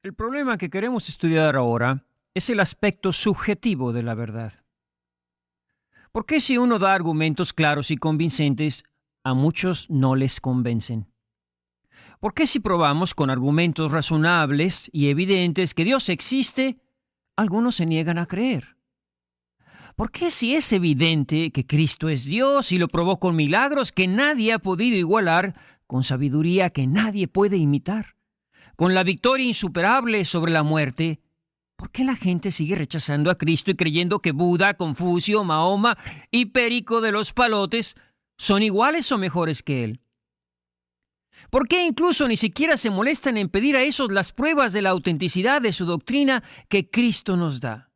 El problema que queremos estudiar ahora es el aspecto subjetivo de la verdad. ¿Por qué si uno da argumentos claros y convincentes, a muchos no les convencen? ¿Por qué si probamos con argumentos razonables y evidentes que Dios existe, algunos se niegan a creer? ¿Por qué si es evidente que Cristo es Dios y lo probó con milagros que nadie ha podido igualar, con sabiduría que nadie puede imitar, con la victoria insuperable sobre la muerte? ¿Por qué la gente sigue rechazando a Cristo y creyendo que Buda, Confucio, Mahoma y Perico de los Palotes son iguales o mejores que él? ¿Por qué incluso ni siquiera se molestan en pedir a esos las pruebas de la autenticidad de su doctrina que Cristo nos da?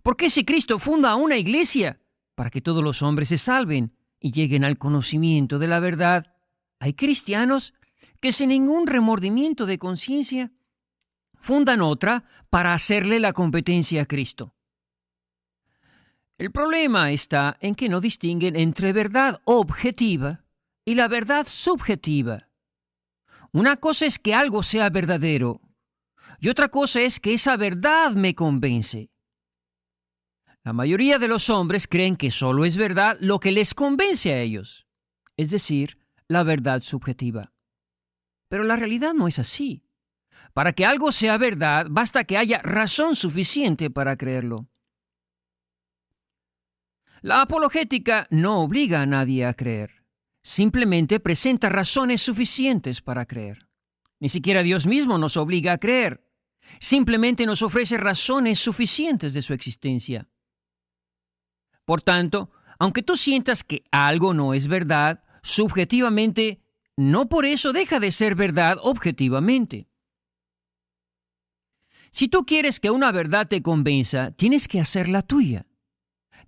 ¿Por qué si Cristo funda una iglesia para que todos los hombres se salven y lleguen al conocimiento de la verdad, hay cristianos que sin ningún remordimiento de conciencia fundan otra para hacerle la competencia a Cristo? El problema está en que no distinguen entre verdad objetiva y la verdad subjetiva. Una cosa es que algo sea verdadero y otra cosa es que esa verdad me convence. La mayoría de los hombres creen que solo es verdad lo que les convence a ellos, es decir, la verdad subjetiva. Pero la realidad no es así. Para que algo sea verdad, basta que haya razón suficiente para creerlo. La apologética no obliga a nadie a creer. Simplemente presenta razones suficientes para creer. Ni siquiera Dios mismo nos obliga a creer. Simplemente nos ofrece razones suficientes de su existencia. Por tanto, aunque tú sientas que algo no es verdad, subjetivamente, no por eso deja de ser verdad objetivamente. Si tú quieres que una verdad te convenza, tienes que hacerla tuya.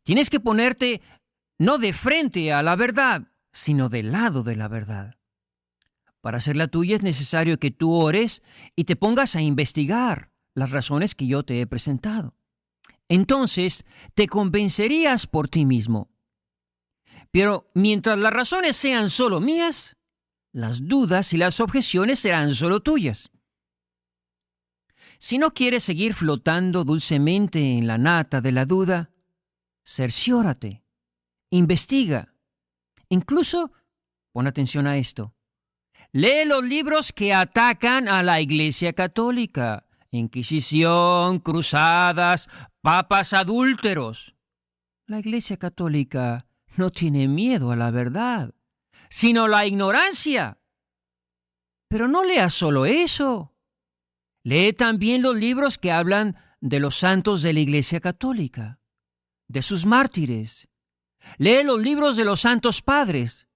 Tienes que ponerte no de frente a la verdad, sino del lado de la verdad. Para hacerla tuya es necesario que tú ores y te pongas a investigar las razones que yo te he presentado. Entonces, te convencerías por ti mismo. Pero mientras las razones sean solo mías, las dudas y las objeciones serán solo tuyas. Si no quieres seguir flotando dulcemente en la nata de la duda, cerciórate, investiga. Incluso, pon atención a esto, lee los libros que atacan a la Iglesia Católica. Inquisición, cruzadas, papas adúlteros. La Iglesia Católica no tiene miedo a la verdad, sino la ignorancia. Pero no leas solo eso. Lee también los libros que hablan de los santos de la Iglesia Católica, de sus mártires. Lee los libros de los santos padres,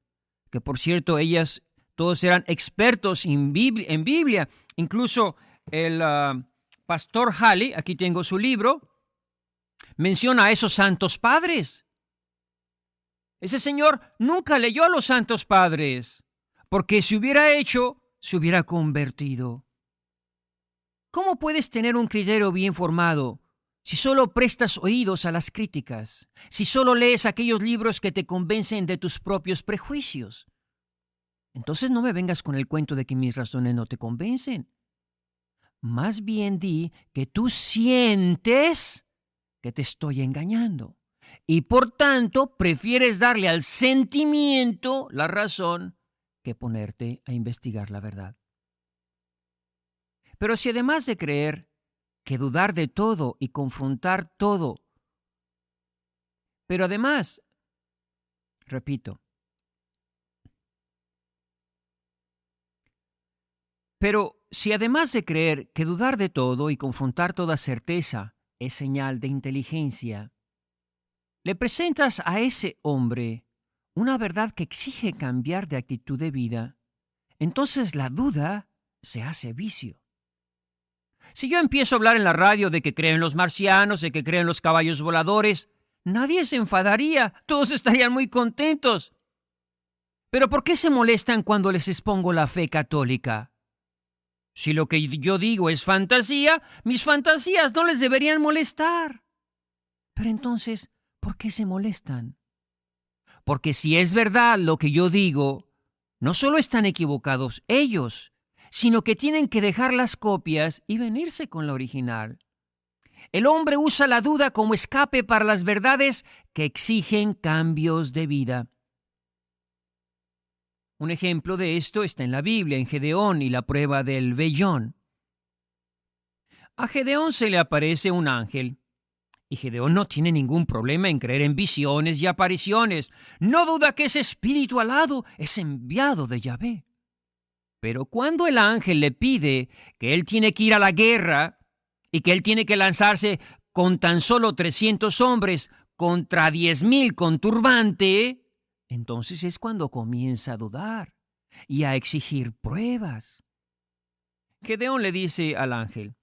que por cierto, ellas todos eran expertos en Biblia. Incluso el pastor Halley, aquí tengo su libro, menciona a esos santos padres. Ese señor nunca leyó a los santos padres, porque si hubiera hecho, se hubiera convertido. ¿Cómo puedes tener un criterio bien formado si solo prestas oídos a las críticas, si solo lees aquellos libros que te convencen de tus propios prejuicios? Entonces no me vengas con el cuento de que mis razones no te convencen. Más bien di que tú sientes que te estoy engañando y por tanto prefieres darle al sentimiento la razón que ponerte a investigar la verdad. Pero si además de creer que dudar de todo y confrontar todo, pero además, repito, pero si además de creer que dudar de todo y confrontar toda certeza es señal de inteligencia, le presentas a ese hombre una verdad que exige cambiar de actitud de vida, entonces la duda se hace vicio. Si yo empiezo a hablar en la radio de que creo en los marcianos, de que creo en los caballos voladores, nadie se enfadaría, todos estarían muy contentos. Pero ¿por qué se molestan cuando les expongo la fe católica? Si lo que yo digo es fantasía, mis fantasías no les deberían molestar. Pero entonces, ¿por qué se molestan? Porque si es verdad lo que yo digo, no solo están equivocados ellos, sino que tienen que dejar las copias y venirse con la original. El hombre usa la duda como escape para las verdades que exigen cambios de vida. Un ejemplo de esto está en la Biblia, en Gedeón y la prueba del vellón. A Gedeón se le aparece un ángel, y Gedeón no tiene ningún problema en creer en visiones y apariciones. No duda que ese espíritu alado es enviado de Yahvé. Pero cuando el ángel le pide que él tiene que ir a la guerra y que él tiene que lanzarse con tan solo 300 hombres contra 10,000 con turbante, entonces es cuando comienza a dudar y a exigir pruebas. Gedeón le dice al ángel: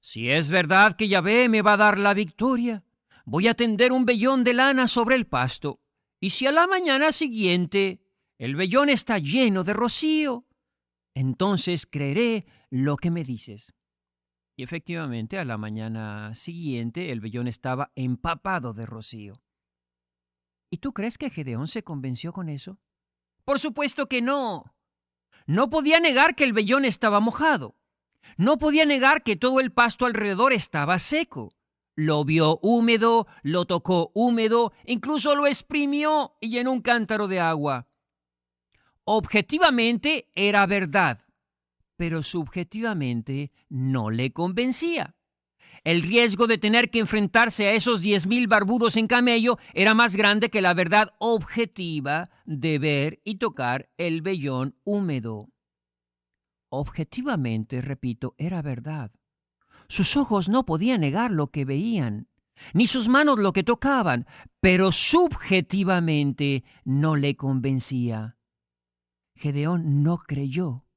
si es verdad que Yahvé me va a dar la victoria, voy a tender un vellón de lana sobre el pasto, y si a la mañana siguiente el vellón está lleno de rocío, entonces creeré lo que me dices. Y efectivamente, a la mañana siguiente el vellón estaba empapado de rocío. ¿Y tú crees que Gedeón se convenció con eso? Por supuesto que no. No podía negar que el vellón estaba mojado. No podía negar que todo el pasto alrededor estaba seco. Lo vio húmedo, lo tocó húmedo, incluso lo exprimió y llenó un cántaro de agua. Objetivamente era verdad, pero subjetivamente no le convencía. El riesgo de tener que enfrentarse a esos 10,000 barbudos en camello era más grande que la verdad objetiva de ver y tocar el vellón húmedo. Objetivamente, repito, era verdad. Sus ojos no podían negar lo que veían, ni sus manos lo que tocaban, pero subjetivamente no le convencía. Gedeón no creyó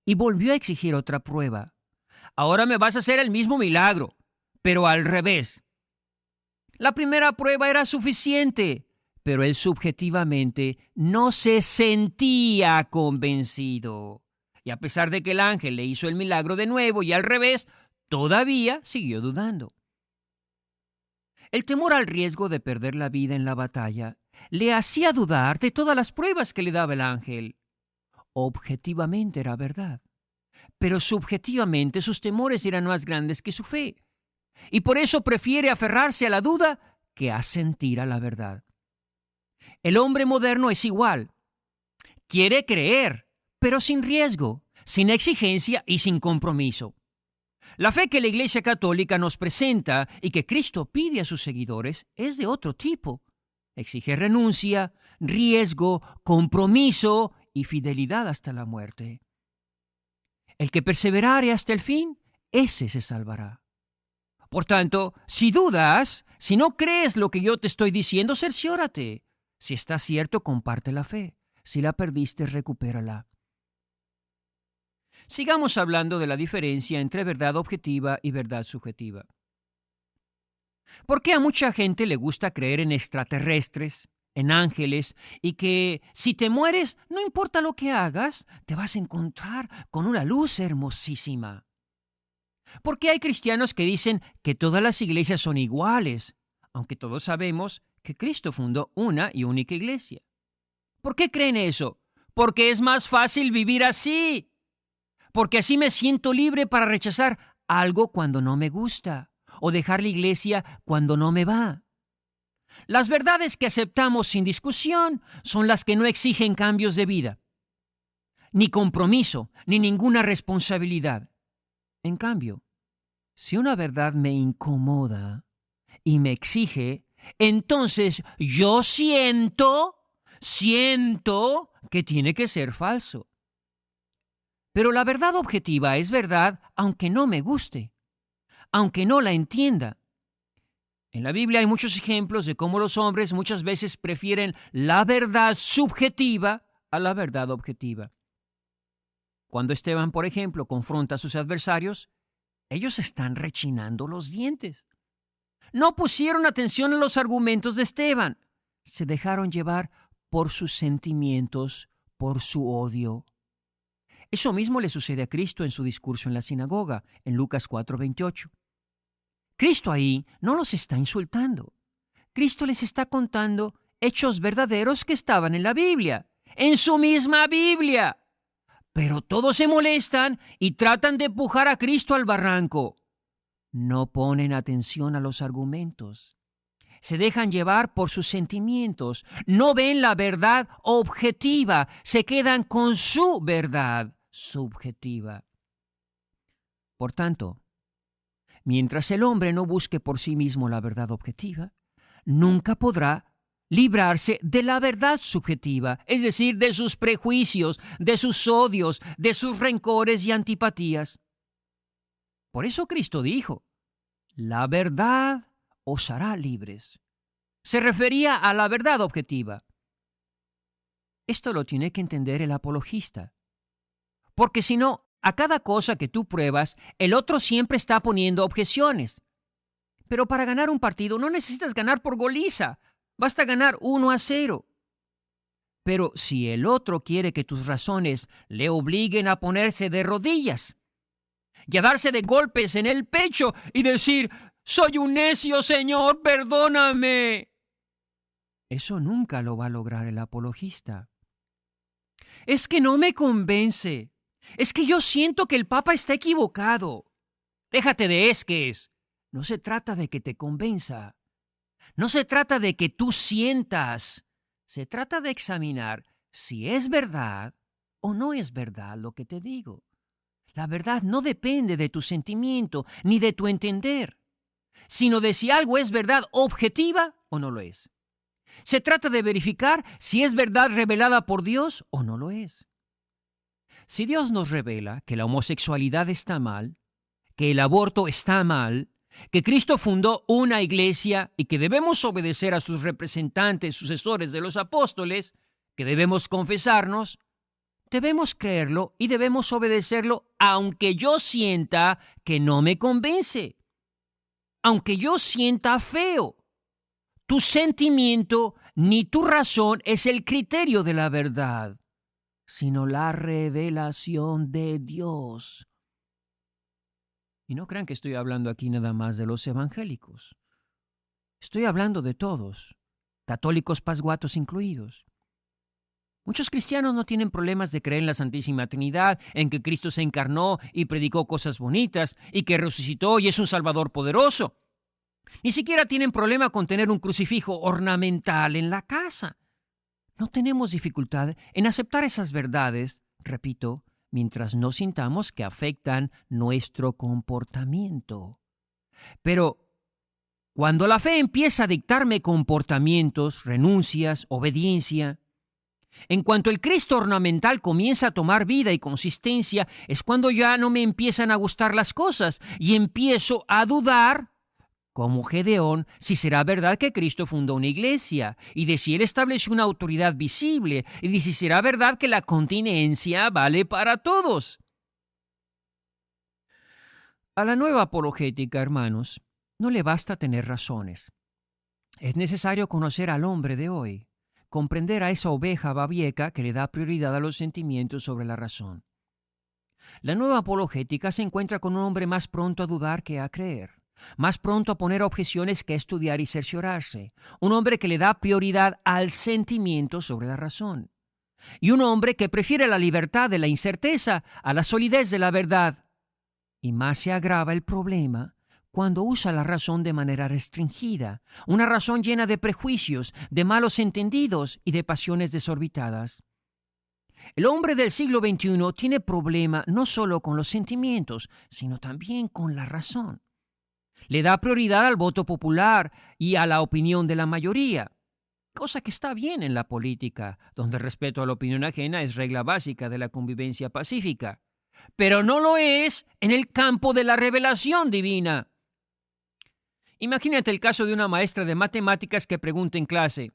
y volvió a exigir otra prueba. Ahora me vas a hacer el mismo milagro, pero al revés. La primera prueba era suficiente, pero él subjetivamente no se sentía convencido. Y a pesar de que el ángel le hizo el milagro de nuevo y al revés, todavía siguió dudando. El temor al riesgo de perder la vida en la batalla le hacía dudar de todas las pruebas que le daba el ángel. Objetivamente era verdad, pero subjetivamente sus temores eran más grandes que su fe. Y por eso prefiere aferrarse a la duda que asentir a la verdad. El hombre moderno es igual. Quiere creer, pero sin riesgo, sin exigencia y sin compromiso. La fe que la Iglesia Católica nos presenta y que Cristo pide a sus seguidores es de otro tipo. Exige renuncia, riesgo, compromiso y fidelidad hasta la muerte. El que perseverare hasta el fin, ese se salvará. Por tanto, si dudas, si no crees lo que yo te estoy diciendo, cerciórate. Si está cierto, comparte la fe. Si la perdiste, recupérala. Sigamos hablando de la diferencia entre verdad objetiva y verdad subjetiva. ¿Por qué a mucha gente le gusta creer en extraterrestres, en ángeles, y que si te mueres, no importa lo que hagas, te vas a encontrar con una luz hermosísima? ¿Por qué hay cristianos que dicen que todas las iglesias son iguales, aunque todos sabemos que Cristo fundó una y única iglesia? ¿Por qué creen eso? Porque es más fácil vivir así. Porque así me siento libre para rechazar algo cuando no me gusta o dejar la iglesia cuando no me va. Las verdades que aceptamos sin discusión son las que no exigen cambios de vida, ni compromiso, ni ninguna responsabilidad. En cambio, si una verdad me incomoda y me exige, entonces yo siento que tiene que ser falso. Pero la verdad objetiva es verdad aunque no me guste, aunque no la entienda. En la Biblia hay muchos ejemplos de cómo los hombres muchas veces prefieren la verdad subjetiva a la verdad objetiva. Cuando Esteban, por ejemplo, confronta a sus adversarios, ellos están rechinando los dientes. No pusieron atención a los argumentos de Esteban. Se dejaron llevar por sus sentimientos, por su odio. Eso mismo le sucede a Cristo en su discurso en la sinagoga, en Lucas 4:28. Cristo ahí no los está insultando. Cristo les está contando hechos verdaderos que estaban en la Biblia, en su misma Biblia. pero todos se molestan y tratan de empujar a Cristo al barranco. No ponen atención a los argumentos. Se dejan llevar por sus sentimientos. No ven la verdad objetiva. Se quedan con su verdad subjetiva. Por tanto, mientras el hombre no busque por sí mismo la verdad objetiva, nunca podrá librarse de la verdad subjetiva, es decir, de sus prejuicios, de sus odios, de sus rencores y antipatías. Por eso Cristo dijo, la verdad os hará libres. Se refería a la verdad objetiva. Esto lo tiene que entender el apologista, porque si no, a cada cosa que tú pruebas, el otro siempre está poniendo objeciones. Pero para ganar un partido no necesitas ganar por goliza. Basta ganar 1-0. Pero si el otro quiere que tus razones le obliguen a ponerse de rodillas y a darse de golpes en el pecho y decir, soy un necio, Señor, perdóname. Eso nunca lo va a lograr el apologista. Es que no me convence. Es que yo siento que el Papa está equivocado. Déjate de esques. No se trata de que te convenza. No se trata de que tú sientas. Se trata de examinar si es verdad o no es verdad lo que te digo. La verdad no depende de tu sentimiento ni de tu entender, sino de si algo es verdad objetiva o no lo es. Se trata de verificar si es verdad revelada por Dios o no lo es. Si Dios nos revela que la homosexualidad está mal, que el aborto está mal, que Cristo fundó una iglesia y que debemos obedecer a sus representantes, sucesores de los apóstoles, que debemos confesarnos, debemos creerlo y debemos obedecerlo aunque yo sienta que no me convence, aunque yo sienta feo. Tu sentimiento ni tu razón es el criterio de la verdad, sino la revelación de Dios. Y no crean que estoy hablando aquí nada más de los evangélicos. Estoy hablando de todos, católicos pasguatos incluidos. Muchos cristianos no tienen problemas de creer en la Santísima Trinidad, en que Cristo se encarnó y predicó cosas bonitas, y que resucitó y es un Salvador poderoso. Ni siquiera tienen problema con tener un crucifijo ornamental en la casa. No tenemos dificultad en aceptar esas verdades, repito, mientras no sintamos que afectan nuestro comportamiento. Pero cuando la fe empieza a dictarme comportamientos, renuncias, obediencia, en cuanto el Cristo ornamental comienza a tomar vida y consistencia, es cuando ya no me empiezan a gustar las cosas y empiezo a dudar, como Gedeón, si será verdad que Cristo fundó una iglesia y de si Él estableció una autoridad visible y de si será verdad que la continencia vale para todos. A la nueva apologética, hermanos, no le basta tener razones. Es necesario conocer al hombre de hoy, comprender a esa oveja babieca que le da prioridad a los sentimientos sobre la razón. La nueva apologética se encuentra con un hombre más pronto a dudar que a creer, más pronto a poner objeciones que a estudiar y cerciorarse, un hombre que le da prioridad al sentimiento sobre la razón, y un hombre que prefiere la libertad de la incerteza a la solidez de la verdad. Y más se agrava el problema cuando usa la razón de manera restringida, una razón llena de prejuicios, de malos entendidos y de pasiones desorbitadas. El hombre del siglo XXI tiene problema no solo con los sentimientos, sino también con la razón. Le da prioridad al voto popular y a la opinión de la mayoría, cosa que está bien en la política, donde el respeto a la opinión ajena es regla básica de la convivencia pacífica, pero no lo es en el campo de la revelación divina. Imagínate el caso de una maestra de matemáticas que pregunta en clase,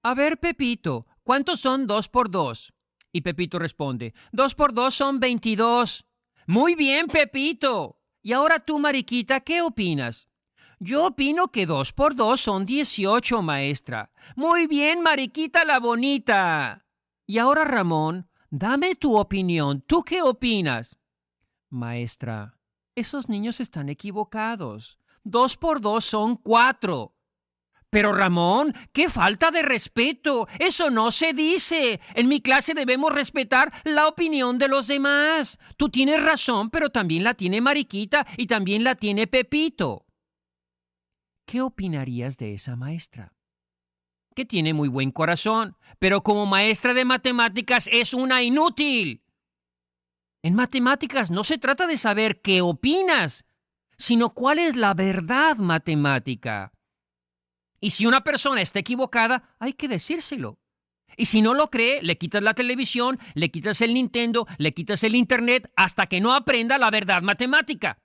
a ver, Pepito, ¿cuántos son 2 por 2? Y Pepito responde, 2 por 2 son 22. Muy bien, Pepito. Y ahora tú, Mariquita, ¿qué opinas? Yo opino que 2 por 2 son 18, maestra. Muy bien, Mariquita la bonita. Y ahora, Ramón, dame tu opinión. ¿Tú qué opinas? Maestra, esos niños están equivocados. 2 por 2 son 4. Pero Ramón, qué falta de respeto. Eso no se dice. En mi clase debemos respetar la opinión de los demás. Tú tienes razón, pero también la tiene Mariquita y también la tiene Pepito. ¿Qué opinarías de esa maestra? Que tiene muy buen corazón, pero como maestra de matemáticas es una inútil. En matemáticas no se trata de saber qué opinas, sino cuál es la verdad matemática. Y si una persona está equivocada, hay que decírselo. Y si no lo cree, le quitas la televisión, le quitas el Nintendo, le quitas el Internet, hasta que no aprenda la verdad matemática.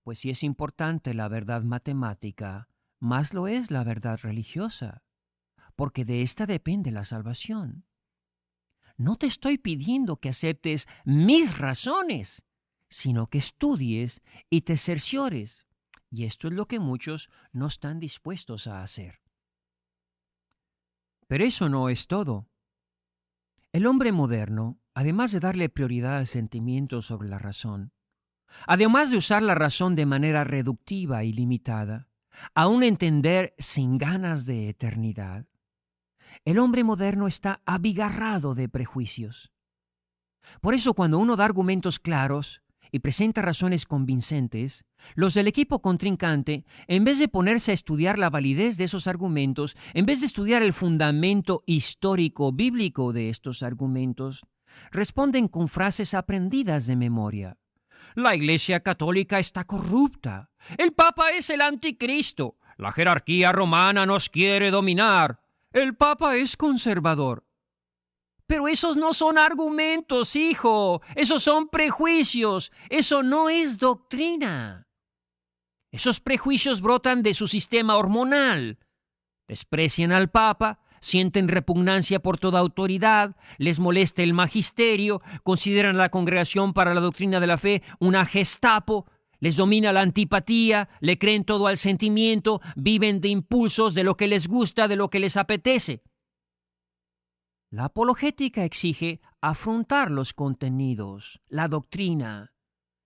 Pues si es importante la verdad matemática, más lo es la verdad religiosa, porque de esta depende la salvación. No te estoy pidiendo que aceptes mis razones, sino que estudies y te cerciores. Y esto es lo que muchos no están dispuestos a hacer. Pero eso no es todo. El hombre moderno, además de darle prioridad al sentimiento sobre la razón, además de usar la razón de manera reductiva y limitada, a un entender sin ganas de eternidad, el hombre moderno está abigarrado de prejuicios. Por eso cuando uno da argumentos claros y presenta razones convincentes, los del equipo contrincante, en vez de ponerse a estudiar la validez de esos argumentos, en vez de estudiar el fundamento histórico bíblico de estos argumentos, responden con frases aprendidas de memoria. La Iglesia Católica está corrupta. El Papa es el anticristo. La jerarquía romana nos quiere dominar. El Papa es conservador. Pero esos no son argumentos, hijo. Esos son prejuicios. Eso no es doctrina. Esos prejuicios brotan de su sistema hormonal. Desprecian al Papa, sienten repugnancia por toda autoridad, les molesta el magisterio, consideran a la Congregación para la Doctrina de la Fe una Gestapo, les domina la antipatía, le creen todo al sentimiento, viven de impulsos, de lo que les gusta, de lo que les apetece. La apologética exige afrontar los contenidos, la doctrina.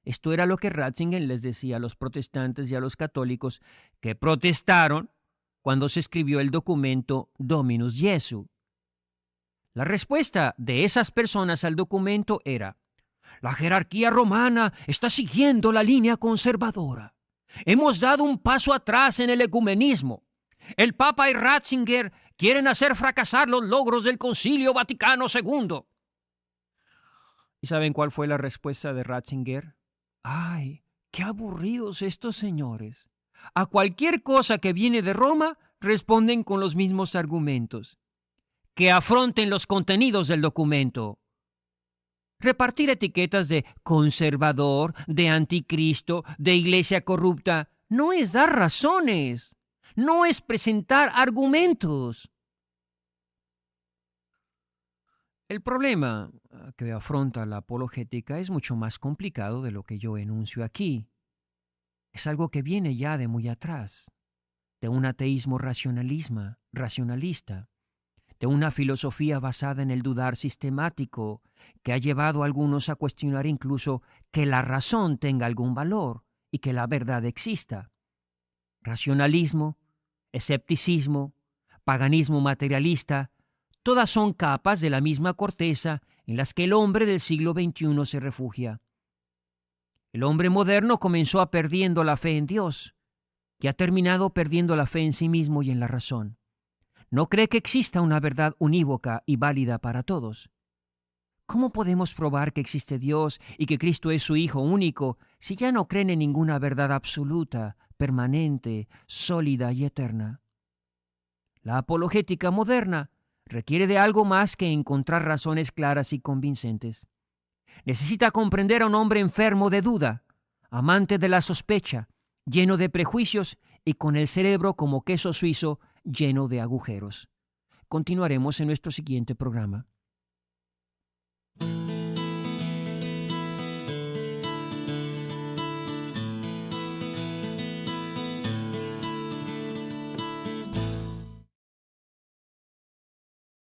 Esto era lo que Ratzinger les decía a los protestantes y a los católicos que protestaron cuando se escribió el documento Dominus Jesu. La respuesta de esas personas al documento era: la jerarquía romana está siguiendo la línea conservadora. Hemos dado un paso atrás en el ecumenismo. El Papa y Ratzinger quieren hacer fracasar los logros del Concilio Vaticano II. ¿Y saben cuál fue la respuesta de Ratzinger? ¡Ay, qué aburridos estos señores! A cualquier cosa que viene de Roma responden con los mismos argumentos. Que afronten los contenidos del documento. Repartir etiquetas de conservador, de anticristo, de iglesia corrupta, no es dar razones, no es presentar argumentos. El problema que afronta la apologética es mucho más complicado de lo que yo enuncio aquí. Es algo que viene ya de muy atrás, de un ateísmo racionalista, de una filosofía basada en el dudar sistemático que ha llevado a algunos a cuestionar incluso que la razón tenga algún valor y que la verdad exista. Racionalismo, escepticismo, paganismo materialista, todas son capas de la misma corteza en las que el hombre del siglo XXI se refugia. El hombre moderno comenzó perdiendo la fe en Dios y ha terminado perdiendo la fe en sí mismo y en la razón. No cree que exista una verdad unívoca y válida para todos. ¿Cómo podemos probar que existe Dios y que Cristo es su Hijo único si ya no creen en ninguna verdad absoluta, permanente, sólida y eterna? La apologética moderna requiere de algo más que encontrar razones claras y convincentes. Necesita comprender a un hombre enfermo de duda, amante de la sospecha, lleno de prejuicios y con el cerebro como queso suizo lleno de agujeros. Continuaremos en nuestro siguiente programa.